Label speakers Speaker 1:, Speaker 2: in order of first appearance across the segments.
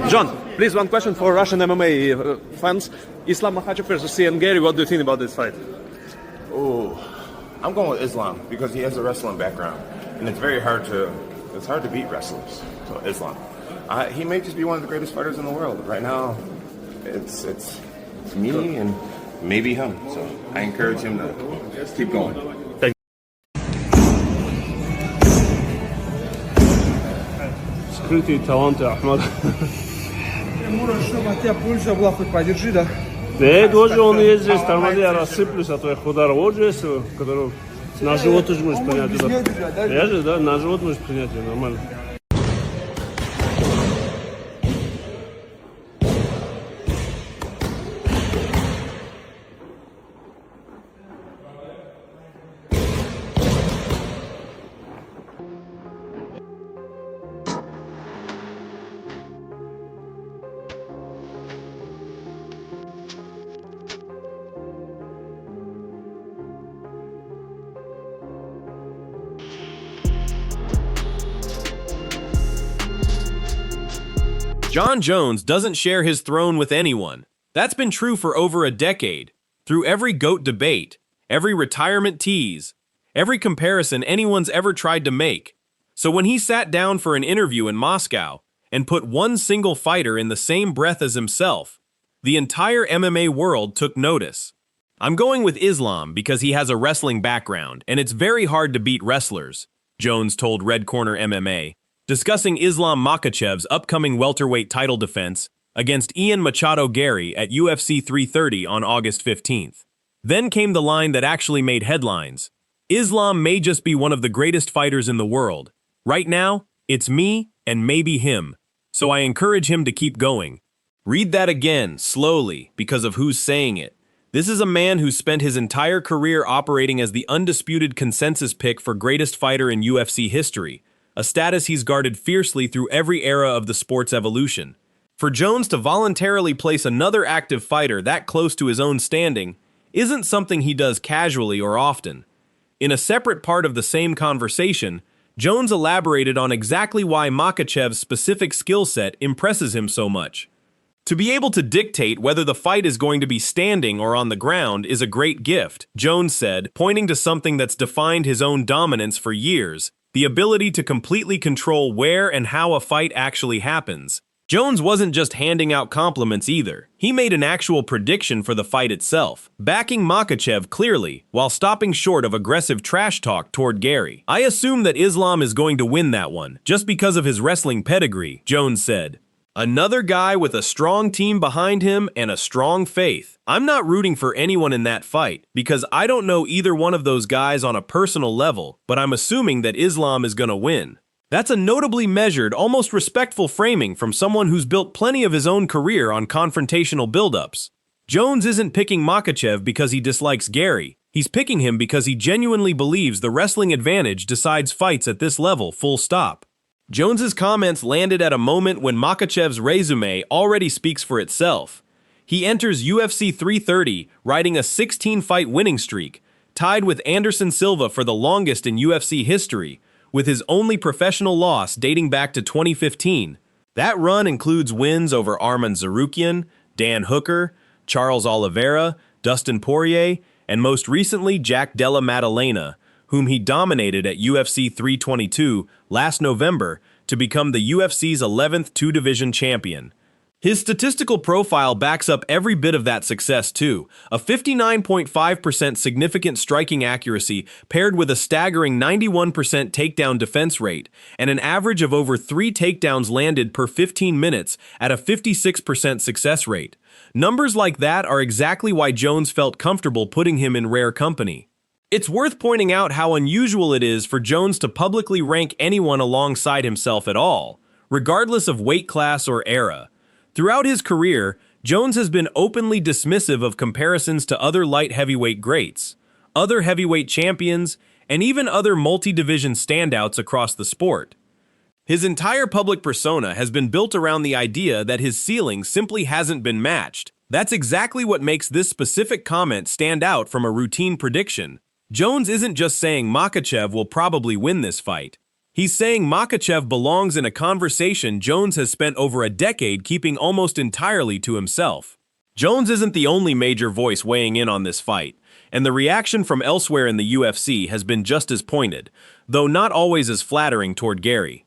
Speaker 1: John, please, one question for Russian MMA fans. Islam Makhachev versus Garry. What do you think about this fight?
Speaker 2: Oh, I'm going with Islam because he has a wrestling background, and it's hard to beat wrestlers. So Islam, he may just be one of the greatest fighters in the world right now. It's me and maybe him. So I encourage him to keep going.
Speaker 3: Скрытые таланты Ахмада.
Speaker 4: Чтобы от тебя пульса была, хоть подержи, да?
Speaker 3: Да, тоже он есть здесь, тормози, я рассыплюсь от твоих ударов. Вот же есть, который на живот тоже можешь принять удар. Я же, да, на живот можешь принять, нормально.
Speaker 5: Jon Jones doesn't share his throne with anyone. That's been true for over a decade. Through every GOAT debate, every retirement tease, every comparison anyone's ever tried to make. So when he sat down for an interview in Moscow and put one single fighter in the same breath as himself, the entire MMA world took notice. I'm going with Islam because he has a wrestling background, and it's very hard to beat wrestlers, Jones told Red Corner MMA, discussing Islam Makhachev's upcoming welterweight title defense against Ian Machado Garry at UFC 330 on August 15th. Then came the line that actually made headlines. Islam may just be one of the greatest fighters in the world. Right now, it's me and maybe him. So I encourage him to keep going. Read that again, slowly, because of who's saying it. This is a man who spent his entire career operating as the undisputed consensus pick for greatest fighter in UFC history, a status he's guarded fiercely through every era of the sport's evolution. For Jones to voluntarily place another active fighter that close to his own standing isn't something he does casually or often. In a separate part of the same conversation, Jones elaborated on exactly why Makhachev's specific skill set impresses him so much. To be able to dictate whether the fight is going to be standing or on the ground is a great gift, Jones said, pointing to something that's defined his own dominance for years, the ability to completely control where and how a fight actually happens. Jones wasn't just handing out compliments either. He made an actual prediction for the fight itself, backing Makhachev clearly, while stopping short of aggressive trash talk toward Garry. I assume that Islam is going to win that one, just because of his wrestling pedigree, Jones said. Another guy with a strong team behind him and a strong faith. I'm not rooting for anyone in that fight, because I don't know either one of those guys on a personal level, but I'm assuming that Islam is gonna win. That's a notably measured, almost respectful framing from someone who's built plenty of his own career on confrontational buildups. Jones isn't picking Makhachev because he dislikes Garry. He's picking him because he genuinely believes the wrestling advantage decides fights at this level, full stop. Jones's comments landed at a moment when Makhachev's resume already speaks for itself. He enters UFC 330 riding a 16-fight winning streak, tied with Anderson Silva for the longest in UFC history, with his only professional loss dating back to 2015. That run includes wins over Arman Tsarukyan, Dan Hooker, Charles Oliveira, Dustin Poirier, and most recently Jack Della Maddalena, whom he dominated at UFC 322 last November to become the UFC's 11th two-division champion. His statistical profile backs up every bit of that success too, a 59.5% significant striking accuracy paired with a staggering 91% takedown defense rate, and an average of over 3 takedowns landed per 15 minutes at a 56% success rate. Numbers like that are exactly why Jones felt comfortable putting him in rare company. It's worth pointing out how unusual it is for Jones to publicly rank anyone alongside himself at all, regardless of weight class or era. Throughout his career, Jones has been openly dismissive of comparisons to other light heavyweight greats, other heavyweight champions, and even other multi-division standouts across the sport. His entire public persona has been built around the idea that his ceiling simply hasn't been matched. That's exactly what makes this specific comment stand out from a routine prediction. Jones isn't just saying Makhachev will probably win this fight. He's saying Makhachev belongs in a conversation Jones has spent over a decade keeping almost entirely to himself. Jones isn't the only major voice weighing in on this fight, and the reaction from elsewhere in the UFC has been just as pointed, though not always as flattering toward Garry.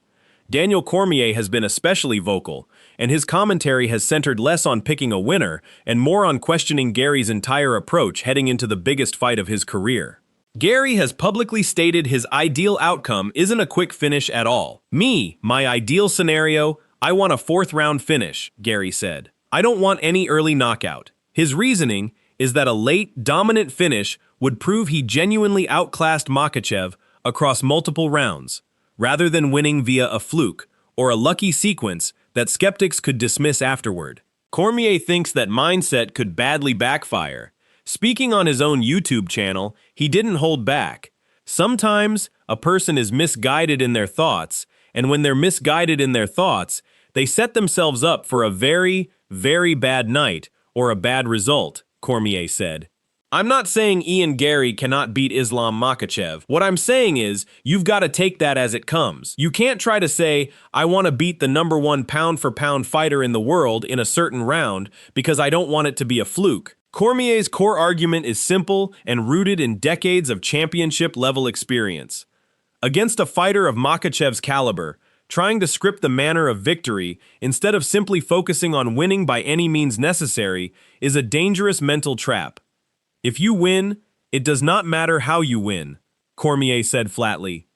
Speaker 5: Daniel Cormier has been especially vocal, and his commentary has centered less on picking a winner and more on questioning Garry's entire approach heading into the biggest fight of his career. Garry has publicly stated his ideal outcome isn't a quick finish at all. My ideal scenario, I want a fourth-round finish, Garry said. I don't want any early knockout. His reasoning is that a late, dominant finish would prove he genuinely outclassed Makhachev across multiple rounds, rather than winning via a fluke or a lucky sequence that skeptics could dismiss afterward. Cormier thinks that mindset could badly backfire. Speaking on his own YouTube channel, he didn't hold back. Sometimes a person is misguided in their thoughts, and when they're misguided in their thoughts, they set themselves up for a very, very bad night or a bad result, Cormier said. I'm not saying Ian Garry cannot beat Islam Makhachev. What I'm saying is, you've got to take that as it comes. You can't try to say, I want to beat the #1 pound-for-pound fighter in the world in a certain round because I don't want it to be a fluke. Cormier's core argument is simple and rooted in decades of championship-level experience. Against a fighter of Makhachev's caliber, trying to script the manner of victory instead of simply focusing on winning by any means necessary is a dangerous mental trap. If you win, it does not matter how you win, Cormier said flatly.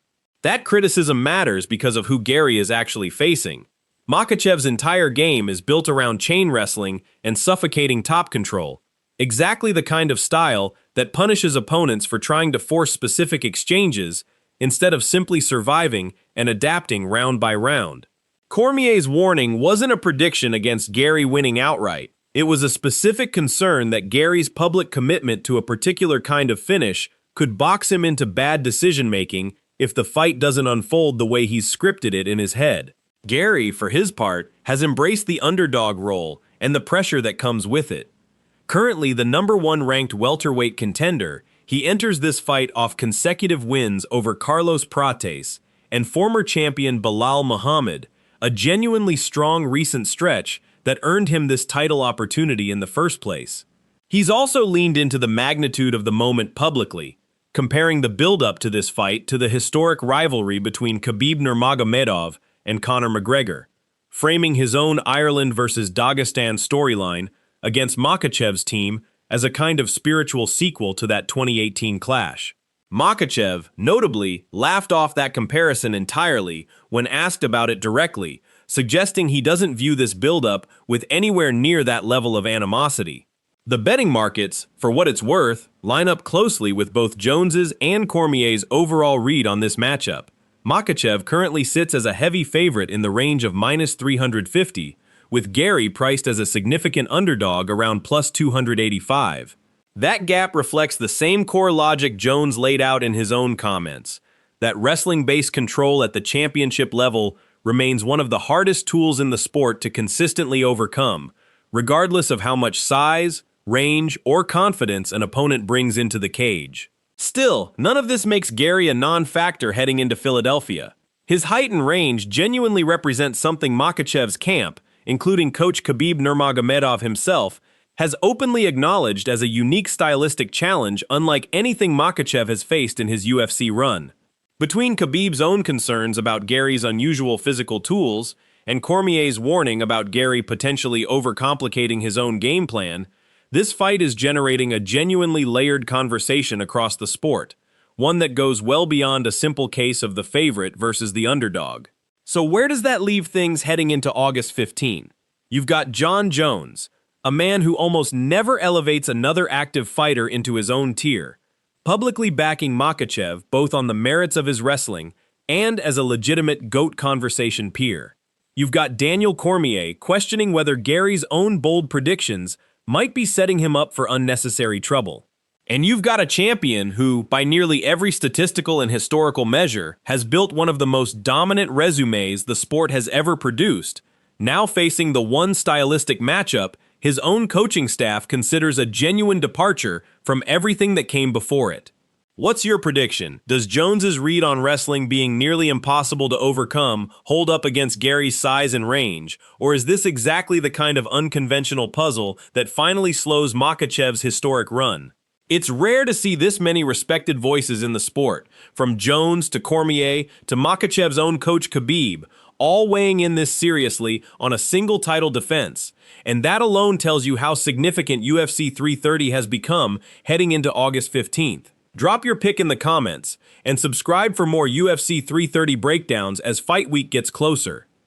Speaker 5: That criticism matters because of who Garry is actually facing. Makhachev's entire game is built around chain wrestling and suffocating top control, exactly the kind of style that punishes opponents for trying to force specific exchanges instead of simply surviving and adapting round by round. Cormier's warning wasn't a prediction against Garry winning outright. It was a specific concern that Garry's public commitment to a particular kind of finish could box him into bad decision-making if the fight doesn't unfold the way he's scripted it in his head. Garry, for his part, has embraced the underdog role and the pressure that comes with it. Currently the #1 ranked welterweight contender, he enters this fight off consecutive wins over Carlos Prates and former champion Belal Muhammad, a genuinely strong recent stretch that earned him this title opportunity in the first place. He's also leaned into the magnitude of the moment publicly, comparing the build-up to this fight to the historic rivalry between Khabib Nurmagomedov and Conor McGregor, framing his own Ireland versus Dagestan storyline against Makhachev's team as a kind of spiritual sequel to that 2018 clash. Makhachev, notably, laughed off that comparison entirely when asked about it directly, suggesting he doesn't view this build-up with anywhere near that level of animosity. The betting markets, for what it's worth, line up closely with both Jones's and Cormier's overall read on this matchup. Makhachev currently sits as a heavy favorite in the range of -350, with Garry priced as a significant underdog around +285. That gap reflects the same core logic Jones laid out in his own comments, that wrestling-based control at the championship level remains one of the hardest tools in the sport to consistently overcome, regardless of how much size, range, or confidence an opponent brings into the cage. Still, none of this makes Garry a non-factor heading into Philadelphia. His height and range genuinely represent something Makhachev's camp, including coach Khabib Nurmagomedov himself, has openly acknowledged as a unique stylistic challenge unlike anything Makhachev has faced in his UFC run. Between Khabib's own concerns about Garry's unusual physical tools and Cormier's warning about Garry potentially overcomplicating his own game plan, this fight is generating a genuinely layered conversation across the sport, one that goes well beyond a simple case of the favorite versus the underdog. So where does that leave things heading into August 15? You've got Jon Jones, a man who almost never elevates another active fighter into his own tier, publicly backing Makhachev both on the merits of his wrestling and as a legitimate GOAT conversation peer. You've got Daniel Cormier questioning whether Garry's own bold predictions might be setting him up for unnecessary trouble. And you've got a champion who, by nearly every statistical and historical measure, has built one of the most dominant resumes the sport has ever produced, now facing the one stylistic matchup his own coaching staff considers a genuine departure from everything that came before it. What's your prediction? Does Jones's read on wrestling being nearly impossible to overcome hold up against Garry's size and range, or is this exactly the kind of unconventional puzzle that finally slows Makhachev's historic run? It's rare to see this many respected voices in the sport, from Jones to Cormier to Makhachev's own coach Khabib, all weighing in this seriously on a single title defense. And that alone tells you how significant UFC 330 has become heading into August 15th. Drop your pick in the comments, and subscribe for more UFC 330 breakdowns as Fight Week gets closer.